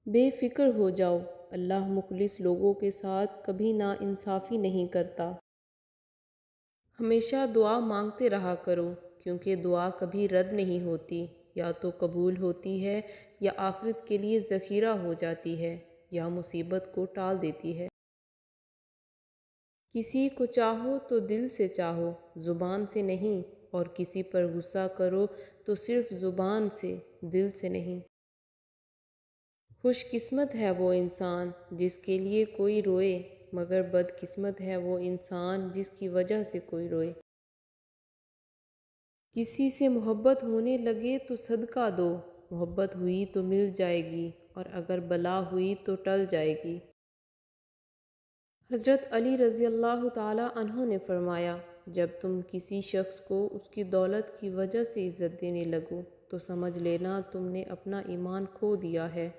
बेफ़िक्र हो जाओ, अल्लाह मुखलिस लोगों के साथ कभी नाइंसाफ़ी नहीं करता। हमेशा दुआ मांगते रहा करो, क्योंकि दुआ कभी रद्द नहीं होती। या तो कबूल होती है, या आखिरत के लिए ज़ख़ीरा हो जाती है, या मुसीबत को टाल देती है। किसी को चाहो तो दिल से चाहो, ज़ुबान से नहीं। और किसी पर गुस्सा करो तो सिर्फ़ ज़ुबान से, दिल से नहीं। खुशकिस्मत है वो इंसान जिसके लिए कोई रोए, मगर बदकिस्मत है वो इंसान जिसकी वजह से कोई रोए। किसी से मोहब्बत होने लगे तो सदका दो, मोहब्बत हुई तो मिल जाएगी, और अगर बला हुई तो टल जाएगी। हज़रत अली रज़ी अल्लाह ताला अन्हो ने फ़रमाया, जब तुम किसी शख्स को उसकी दौलत की वजह से इज़्ज़त देने लगो तो समझ लेना तुमने अपना ईमान खो दिया है।